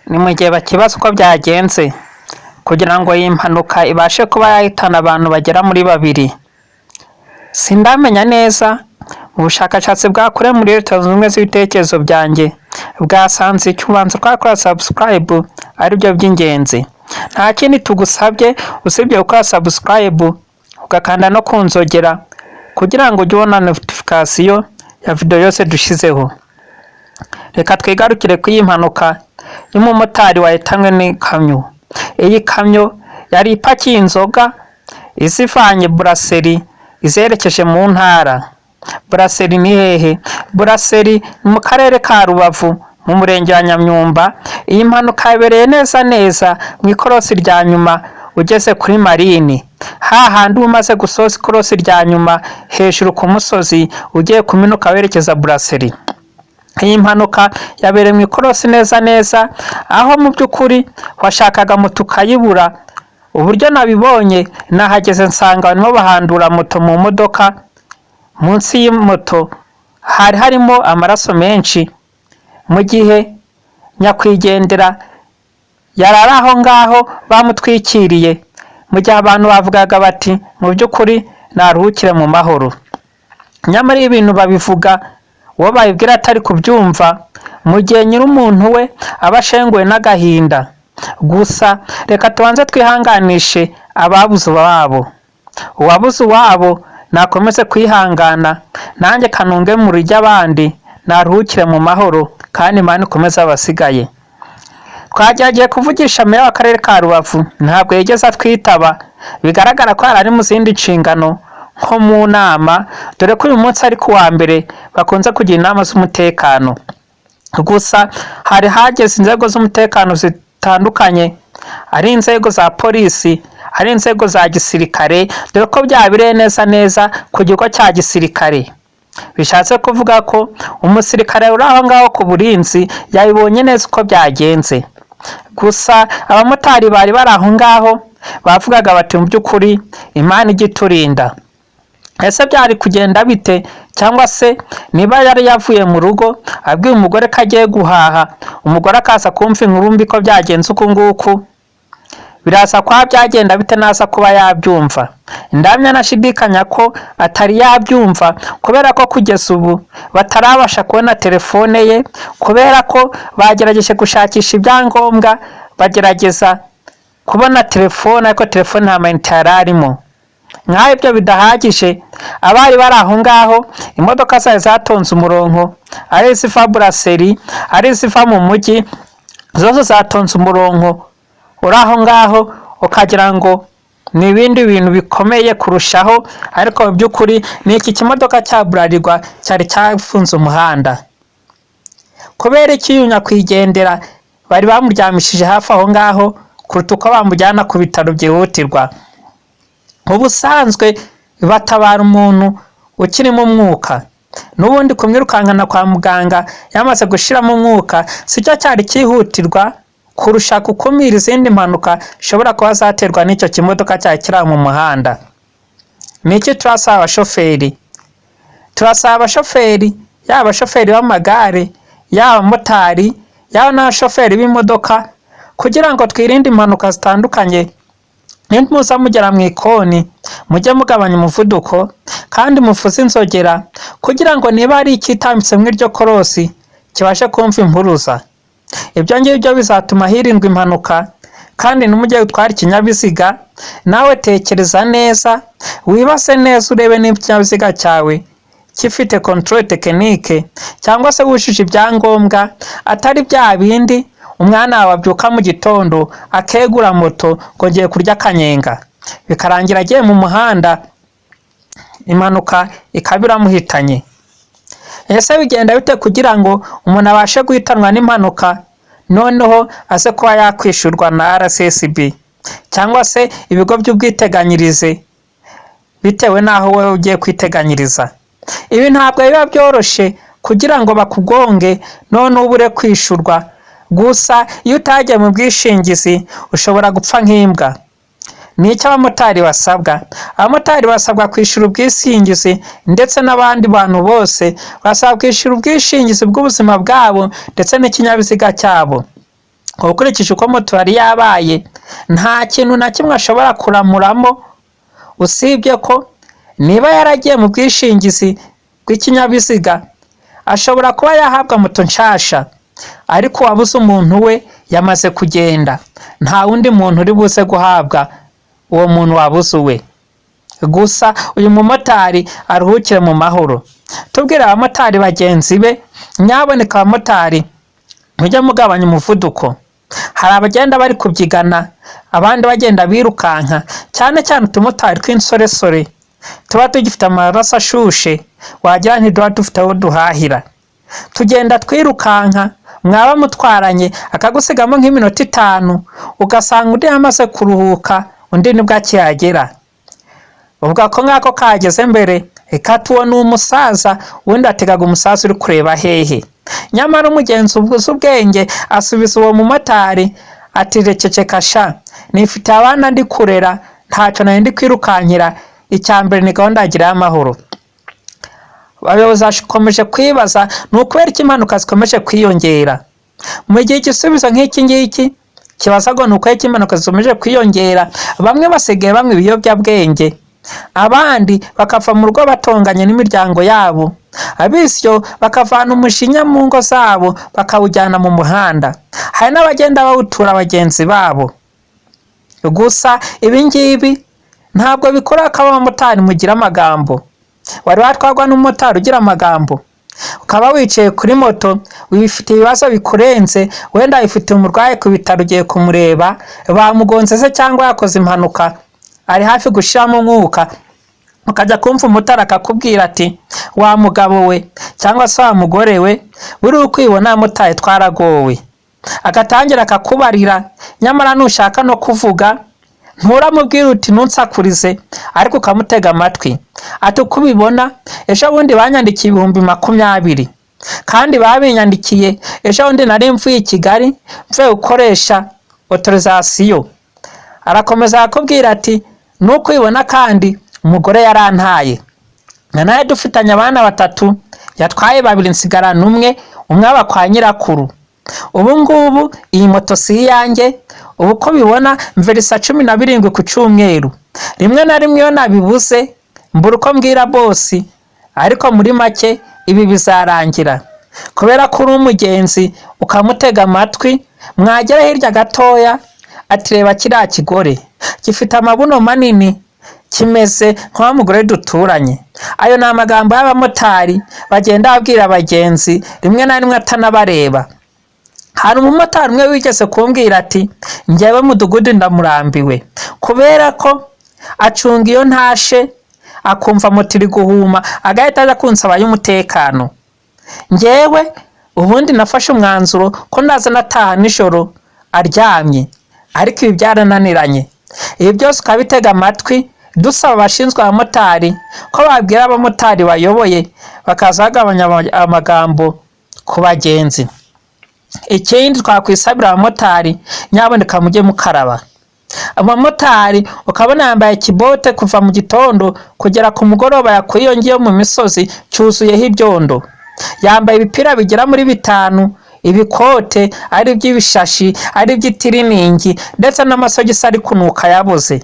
ni mu gihe bakibaza uko byagenze kugira ngo iyi mpanuka ibashe kuba yahitana abantu bagera muri 2. Sindamenya neza mu bushakashatsi bwakorewe muri Leta Zunze Ubumwe z'ibitekerezo byanjye bwasanze icyubanza twakora subscribe ari byo by'ingenzi. Nta kindi tugusabye usibye gukora subscribe ugakanda no kunzogera kugira ngo ujye ubona notification ya video yose dushizeho. Reka twigarukire ku iyi mpanuka y'umumotari wahitanwe n'ikamyo. Iyi kamyo yari ipakiye inzoga izivanye Buraseri izerekeje mu ntara. Buraseri ni hehe? Buraseri mu karere ka Rubavu mu murenge wa Nyamyumba. Iyi mpanuka yabereye neza mu ikorosi rya nyuma ugeze kuri Marini, hahandi umaze gusoza ikorosi rya nyuma hejuru ku musozi ugiye kuminuka werekeza Buraseri. Iyi mpanuka yabereye mu ikorosi neza aho mu by'ukuri washakaga moto ukayibura. Uburyo nabibonye nahageze nsanga barimo bahandura moto mu modoka. Munsi y'imoto hari harimo amaraso menshi, mu gihe nyakwigendera yarari aho ngaho bamutwikiriye, mu gihe abantu bavugaga bati mu by'ukuri naruhukire mu mahoro. Nyamara ibintu babivuga uwo bayibwira atari kubyumva, mu gihe nyir'umuntu we aba ashenguwe n'agahinda. Gusa reka tubanze twihanganishe ababuze uwabo. Uwabuze uwabo nakomeze kwihangana, nanjye kanunge mu ry'abandi naruhukire mu mahoro, kandi Imana ikomeze abasigaye. Twagerageje kuvugisha meya w'akarere ka Rubavu, ntabwo yigeze atwitaba. Bigaragara ko ari mu zindi nshingano nko mu nama, dore ko uyu munsi ari ku wa mbere bakunze kugira inama z'umutekano. Gusa hari hageze inzego z'umutekano zitandukanye, ari inzego za polisi, ari inzego za gisirikare, dore ko byabireye neza ku kigo cya gisirikare. Bishatse kuvuga ko umusirikare uri aho ngaho ku burinzi yabibonye neza uko byagenze. Gusa abamotari bari bari aho ngaho bavugaga bati mu by'ukuri Imana ijye iturinda. Ese byari kugenda bite? Cyangwa se niba yari yavuye mu rugo abwiye umugore ko agiye guhaha, umugore akaza kumva inkuru mbi ko byagenze uku nguku, biraza kwa byagenda bite naza kuba yabyumva? Ndamya nashidikanya ko atari yabyumva, kubera ko kugeza ubu batarabasha kubona telefone ye, kubera ko bagerageje gushakisha ibyangombwa, bagerageza kubona telefone ariko telefone nta mayinite yari arimo. Nk'aho ibyo bidahagije, abari bari aho ngaho imodoka zari zatonze umurongo, ari iziva Buraseri, ari iziva mu mujyi, zose zatonze umurongo uri aho ngaho, ukagira ngo ni ibindi bintu bikomeye kurushaho, ariko mu by'ukuri ni iki kimodoka cya Bralirwa cyari cyafunze umuhanda. Kubera iki nyakwigendera bari bamuryamishije hafi aho ngaho kuruta uko bamujyana ku bitaro byihutirwa? Ubusanzwe batabara umuntu ukiri mu mwuka, n'ubundi kumwirukankana kwa muganga yamaze gushiramo umwuka sicyo cyari cyihutirwa kurusha gukumira izindi mpanuka zishobora kuba zaterwa n'icyo kimodoka cyari kiri mu muhanda. Niki turasaba abashoferi? Turasaba abashoferi, yaba abashoferi b'amagare, yaba abamotari, yaba n'abashoferi b'imodoka, kugira ngo twirinde impanuka zitandukanye. Nimuza mugera mu ikoni mujye mugabanya umuvuduko, kandi mufuze inzogera kugira ngo niba ari ikitambitse mu iryo korosi kibashe kumva impuruza. Ibyo ngibyo bizatuma hirindwa impanuka. Kandi n'umujye utwara ikinyabiziga nawe tekereza neza, wibase neza, urebe niba ikinyabiziga cyawe gifite control technique, cyangwa se wujuje ibyangombwa, atari bya bindi umwana wawe abyuka mu gitondo akegura moto ngo ngiye kurya akanyenga, bikarangira agiye mu muhanda impanuka ikabira muhitanye. Ese bigenda bite kugira ngo umuntu abashe guhitanwa n'impanuka noneho aze kuba yakwishurwa na RSSB cyangwa se ibigo by'ubwiteganyirize bitewe n'aho wowe ugiye kwiteganyiriza? Ibi ntabwo biba byoroshye kugira ngo bakugonge none ubure kwishurwa. Gusa iyo utagiye mu bwishingizi ushobora gupfa nk'imbwa. Ni icyo abamotari basabwa? Abamotari basabwa kwishyura ubwishingizi, ndetse n'abandi bantu bose basabwa kwishyura ubwishingizi bw'ubuzima bwabo ndetse n'ikinyabiziga cyabo. ukurikije uko moto yari yabaye nta kintu na kimwe ashobora kuramuramo, usibye ko niba yaragiye mu bwishingizi bw'ikinyabiziga ashobora kuba yahabwa moto nshasha, ariko wabuze umuntu we yamaze kugenda, nta wundi muntu uri buze guhabwa uwo muntu wabuze uwe. Gusa uyu mumotari aruhukire mu mahoro. Tubwire abamotari bagenzi be, nyaboneka abamotari mujye mugabanya umuvuduko. Hari abagenda bari kubyigana, abandi bagenda birukanka, cyane cyane utumotari tw'insoresore tuba tugifite amaraso ashushe, wagira ntiduba dufite aho duhahira. Tugenda twirukanka, mwaba mutwaranye akagusigamo nk'iminota 5 ugasanga undi yamaze kuruhuka, undi nibwo akihagera. Ubwo ko ngako kageze mbere, ikatuwo ni umusaza, undi ategaga umusaza uri kureba hehe. Nyamara umugenzi ubuze ubwenge asubiza uwo mumotari ati receceka sha, nifite abana ndi kurera, ntacyo nari ndi kwirukankira, icyambere ni gahunda yagira amahoro. Abayobozi bakomeje kwibaza ni ukubera iki impanuka zikomeje kwiyongera. Mu gihe igisubizo nk'iki ngiki kibaza ngo ni uko impanuka zikomeje kwiyongera, bamwe basigaye banywa ibiyobyabwenge, abandi bakava mu rugo batonganye n'imiryango yabo, abisyo bakavana umushinya mu ngo zabo bakawujyana mu muhanda. Hari n'abagenda bawutura bagenzi babo. Gusa ibi ngibi ntabwo bikora ko abamotari mugira amagambo. Wari watwarwa n'umumotari ugira amagambo? Ukaba wicaye kuri moto, wifite ibibazo bikurenze, wenda ifite umurwayi ku bitaro ugiye kumureba, bamugonze se cyangwa yakoze impanuka, ari hafi gushiramo umwuka, ukajya kumva umumotari akakubwira ati wa mugabo we cyangwa se wa mugore we, buri ukwibona motari twaragowe, agatangira akakubarira, nyamara nushaka no kuvuga nturamubwira uti ntunsakurize, ariko ukamutega amatwi. Ati uko ubibona ejo bundi banyandikiye 20,000, kandi babinyandikiye ejo bundi nari mvuye i Kigali mvuye gukoresha autorisation. Arakomeza akubwira ati nuko ubibona kandi umugore yarantaye, naye dufitanye abana 3, yatwaye 2 nsigarana umwe aba kwa nyirakuru. Ubu ngubu iyi moto si yanjye, ubu ko bibona mverisa 17 ku cyumweru, rimwe na rimwe yo nabibuze mbura uko mbwira bosi, ariko muri make ibi bizarangira. Kubera ko uri umugenzi ukamutega amatwi, mwagera hirya gatoya ati reba kiriya kigore gifite amabuno manini, kimeze nk'wa mugore duturanye. Ayo ni amagambo y'abamotari bagenda babwira abagenzi, rimwe na rimwe atanabareba. Hari umumotari umwe wigeze kumbwira ati njyewe mudugudu ndamurambiwe, kubera ko acunga iyo ntashe akumva moto iri guhuma agahita aza kunsaba y'umutekano. Njyewe ubundi nafashe umwanzuro ko ndaza nataha nijoro aryamye, ariko ibi byarananiranye. Ibi byose ukabitega amatwi, dusaba abashinzwe abamotari ko babwira abamotari bayoboye bakaza bagabanya amagambo ku bagenzi. Ikindi twakwisabira abamotari, nyaboneka mujye mukaraba. Abamotari ukabona yambaye kibote kuva mu gitondo kugera ku mugoroba, yakwiyongiye mu misozi cyuzuyeho ibyondo, yambaye ibipira bigera muri 5, ibikote ari by'ibishashi, ari by'itiriningi, ndetse n'amasogisi ari kunuka yaboze.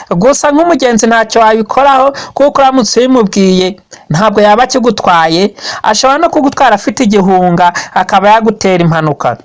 Gusa nk'umugenzi ntacyo wabikoraho, kuko uramutse ubimubwiye ntabwo yaba akigutwaye, ashobora no kugutwara afite igihunga akaba yagutera impanuka.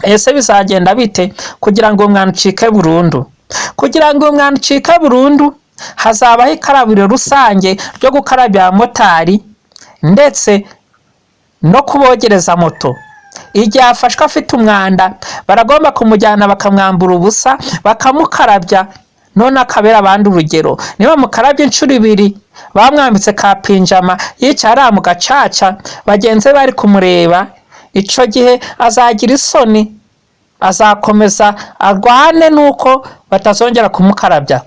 Ese bizagenda bite kugira ngo umwana ucike burundu? Kugira ngo umwana ucike burundu hazabaho ikarabiro rusange ryo gukarabya abamotari ndetse no kubogereza moto. Igihe afashwe afite umwanda baragomba kumujyana bakamwambura ubusa bakamukarabya, none akabera abandi urugero. Niba mukarabye inshuro 2 bamwambitse ka pinjama yicara mu gacaca, bagenze bari kumureba, ico gihe azagira isoni, azakomeza arwane nuko batazongera kumukarabya.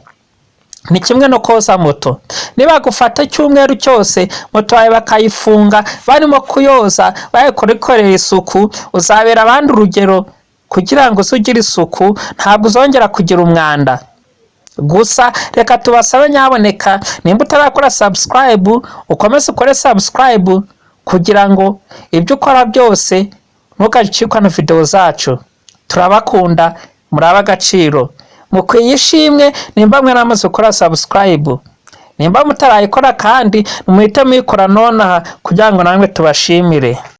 Ni kimwe no koza moto. Niba gufata cyumweru cyose moto yawe bakayifunga barimo kuyoza bayikorekorera isuku, uzabera abandi urugero kugira ngo uzugire isuku, ntabwo uzongera kugira umwanda. Gusa reka tubasabe nyaboneka, nimba utarakora subscribe ukomeze ukore subscribe kugira ngo ibyo ukora byose ntukacikwa na video zacu. turabakunda, muri ab'agaciro, mukwiye ishimwe. Nimba mwaramaze gukora subscribe, nimba mutarayikora kandi muhite muyikora nonaha kugira ngo namwe tubashimire.